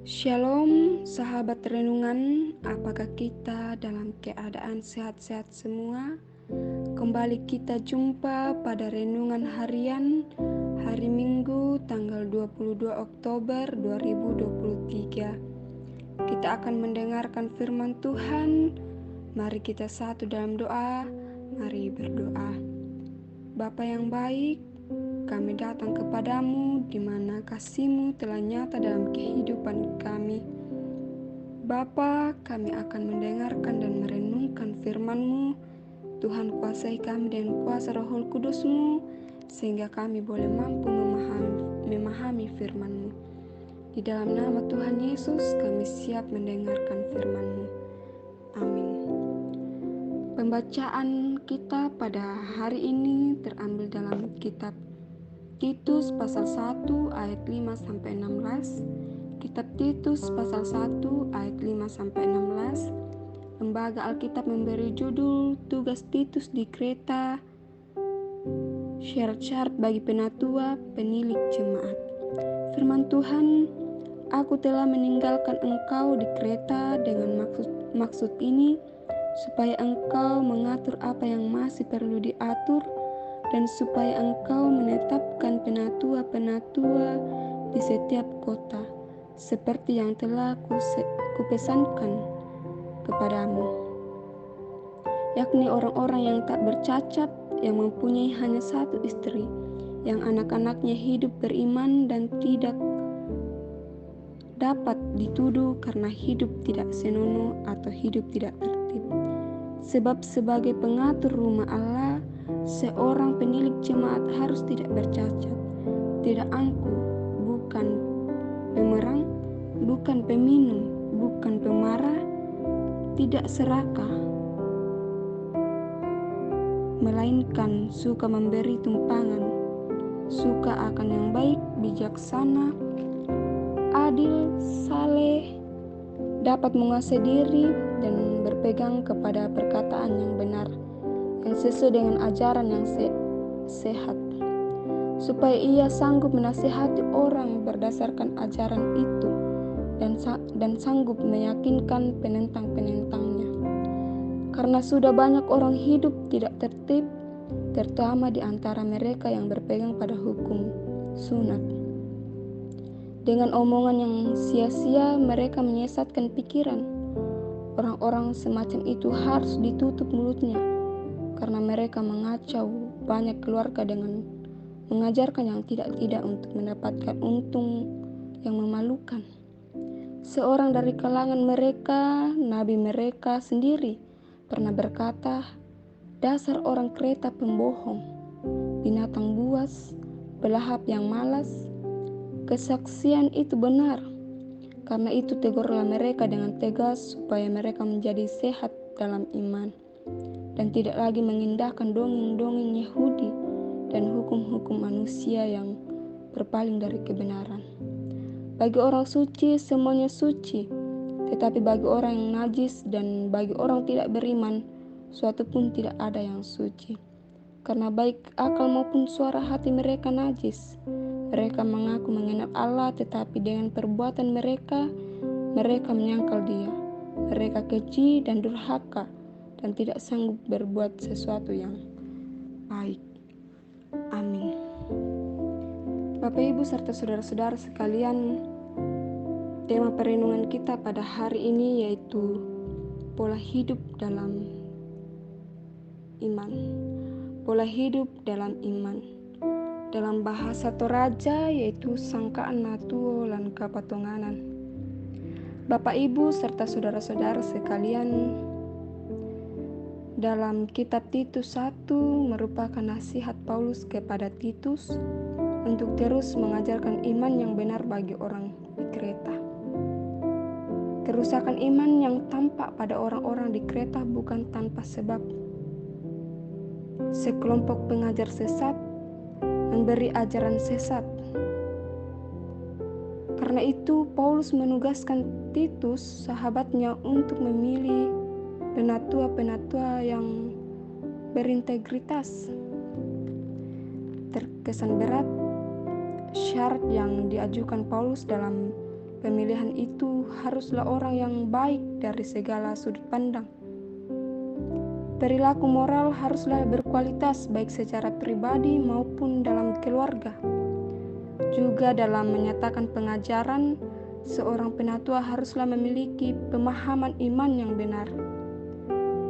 Shalom, sahabat renungan. Apakah kita dalam keadaan sehat-sehat semua? Kembali kita jumpa pada renungan harian hari Minggu tanggal 22 Oktober 2023. Kita akan mendengarkan firman Tuhan. Mari kita satu dalam doa. Mari berdoa. Bapa yang baik, kami datang kepadamu di mana kasih-Mu telah nyata dalam kehidupan kami. Bapa, kami akan mendengarkan dan merenungkan firman-Mu. Tuhan, kuasai kami dengan kuasa Roh Kudus-Mu, sehingga kami boleh mampu memahami firman-Mu. Di dalam nama Tuhan Yesus, kami siap mendengarkan firman-Mu. Amin. Pembacaan kita pada hari ini terambil dalam kitab Titus pasal 1 ayat 5-16. Kitab Titus pasal 1 ayat 5-16. Lembaga Alkitab memberi judul Tugas Titus di Kreta, syarat-syarat bagi penatua penilik jemaat. Firman Tuhan, aku telah meninggalkan engkau di Kreta dengan maksud ini, supaya engkau mengatur apa yang masih perlu diatur, dan supaya engkau menetapkan penatua-penatua di setiap kota, seperti yang telah kupesankan kepadamu, yakni orang-orang yang tak bercacat, yang mempunyai hanya satu istri, yang anak-anaknya hidup beriman dan tidak dapat dituduh karena hidup tidak senonoh atau hidup tidak tertib. Sebab sebagai pengatur rumah Allah, seorang penilik jemaat harus tidak bercacat, tidak angkuh, bukan pemerang, bukan peminum, bukan pemarah, tidak serakah, melainkan suka memberi tumpangan, suka akan yang baik, bijaksana, adil, saleh, dapat menguasai diri dan berpegang kepada perkataan yang benar, yang sesuai dengan ajaran yang sehat, supaya ia sanggup menasihati orang berdasarkan ajaran itu dan sanggup meyakinkan penentang-penentangnya. Karena sudah banyak orang hidup tidak tertib, terutama di antara mereka yang berpegang pada hukum sunat. Dengan omongan yang sia-sia mereka menyesatkan pikiran. Orang-orang semacam itu harus ditutup mulutnya, karena mereka mengacau banyak keluarga dengan mengajarkan yang tidak-tidak untuk mendapatkan untung yang memalukan. Seorang dari kalangan mereka, nabi mereka sendiri, pernah berkata, "Dasar orang Kreta pembohong, binatang buas, pelahap yang malas." Kesaksian itu benar. Karena itu tegurlah mereka dengan tegas supaya mereka menjadi sehat dalam iman dan tidak lagi mengindahkan dongeng-dongeng Yahudi dan hukum-hukum manusia yang berpaling dari kebenaran. Bagi orang suci semuanya suci, tetapi bagi orang yang najis dan bagi orang tidak beriman, suatu pun tidak ada yang suci. Karena baik akal maupun suara hati mereka najis. Mereka mengaku mengenal Allah, tetapi dengan perbuatan mereka menyangkal Dia. Mereka keji dan durhaka dan tidak sanggup berbuat sesuatu yang baik. Amin. Bapak, Ibu, serta saudara-saudara sekalian, tema perenungan kita pada hari ini yaitu pola hidup dalam iman. Pola hidup dalam iman. Dalam bahasa Toraja yaitu sangkaan natuo lan kapatonganan. Bapak, Ibu, serta saudara-saudara sekalian, dalam kitab Titus 1 merupakan nasihat Paulus kepada Titus untuk terus mengajarkan iman yang benar bagi orang di Kreta. Kerusakan iman yang tampak pada orang-orang di Kreta bukan tanpa sebab. Sekelompok pengajar sesat memberi ajaran sesat. Karena itu Paulus menugaskan Titus, sahabatnya, untuk memilih penatua-penatua yang berintegritas. Terkesan berat syarat yang diajukan Paulus dalam Pemilihan itu haruslah orang yang baik dari segala sudut pandang. Perilaku moral haruslah berkualitas baik secara pribadi maupun dalam keluarga. Juga dalam menyatakan pengajaran, seorang penatua haruslah memiliki pemahaman iman yang benar.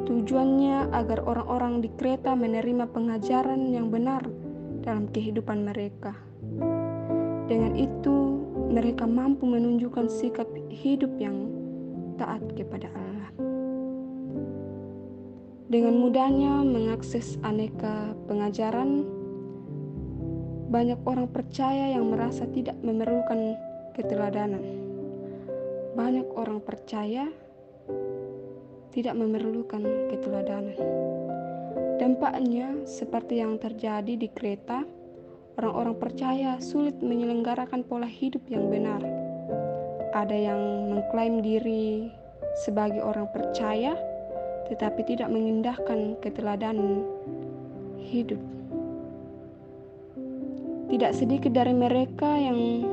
Tujuannya agar orang-orang di Kreta menerima pengajaran yang benar dalam kehidupan mereka. Dengan itu, mereka mampu menunjukkan sikap hidup yang taat kepada Allah. Dengan mudahnya mengakses aneka pengajaran, banyak orang percaya yang merasa tidak memerlukan keteladanan. Banyak orang percaya tidak memerlukan keteladanan. Dampaknya, seperti yang terjadi di Kreta, orang-orang percaya sulit menyelenggarakan pola hidup yang benar. Ada yang mengklaim diri sebagai orang percaya, tetapi tidak mengindahkan keteladanan hidup. Tidak sedikit dari mereka yang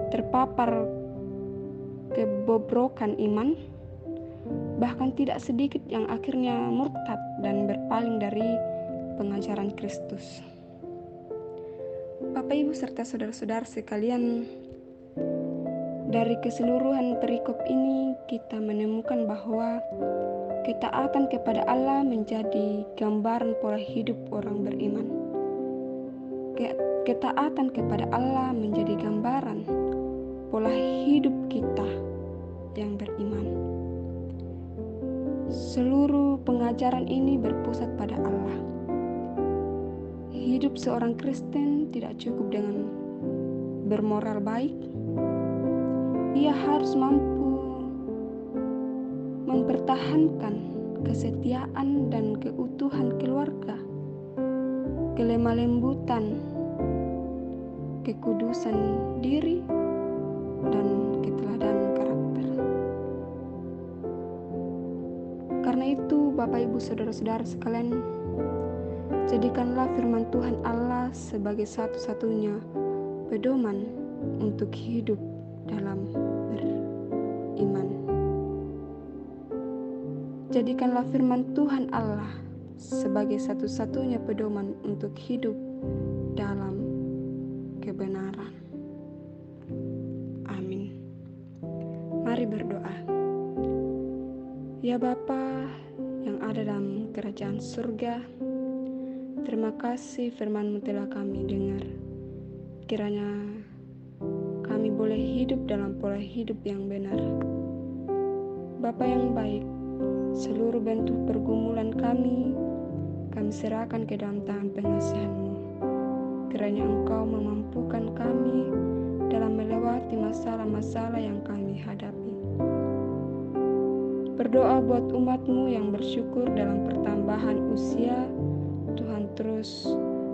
terpapar kebobrokan iman, bahkan tidak sedikit yang akhirnya murtad dan berpaling dari pengajaran Kristus. Bapak, Ibu, serta saudara-saudara sekalian, dari keseluruhan perikop ini kita menemukan bahwa ketaatan kepada Allah menjadi gambaran pola hidup orang beriman. Ketaatan kepada Allah menjadi gambaran pola hidup kita yang beriman. Seluruh pengajaran ini berpusat pada Allah. Hidup seorang Kristen tidak cukup dengan bermoral baik. Ia harus mampu mempertahankan kesetiaan dan keutuhan keluarga, kelemah lembutan, kekudusan diri, dan keteladanan karakter. Karena itu, Bapak, Ibu, saudara-saudara sekalian, jadikanlah firman Tuhan Allah sebagai satu-satunya pedoman untuk hidup dalam beriman. Jadikanlah firman Tuhan Allah sebagai satu-satunya pedoman untuk hidup dalam kebenaran. Amin. Mari berdoa. Ya Bapa yang ada dalam kerajaan surga, terima kasih firman-Mu telah kami dengar. Kiranya kami boleh hidup dalam pola hidup yang benar. Bapa yang baik, seluruh bentuk pergumulan kami serahkan ke dalam tangan pengasihan-Mu. Kiranya Engkau memampukan kami dalam melewati masalah-masalah yang kami hadapi. Berdoa buat umat-Mu yang bersyukur dalam pertambahan usia. Tuhan terus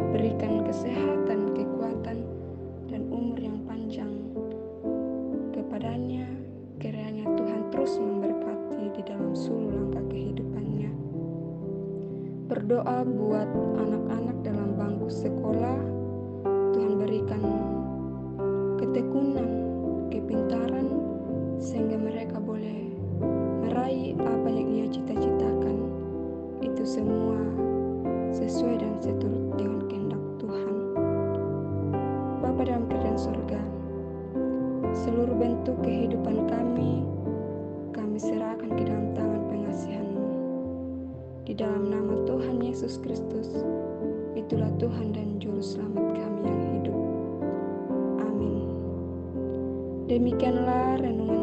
berikan kesehatan, kekuatan, dan umur yang panjang kepadanya. Kiranya Tuhan terus memberkati di dalam seluruh langkah kehidupannya. Berdoa buat anak-anak dalam bangku sekolah. Tuhan berikan ketekunan, kepintaran, sehingga mereka boleh meraih apa yang ia cita-citakan. Itu semua sesuai dan seturut dengan kehendak Tuhan. Bapa dalam kerajaan surga, seluruh bentuk kehidupan kami serahkan ke dalam tangan pengasihan-Mu. Di dalam nama Tuhan Yesus Kristus, itulah Tuhan dan Juru Selamat kami yang hidup. Amin. Demikianlah renungan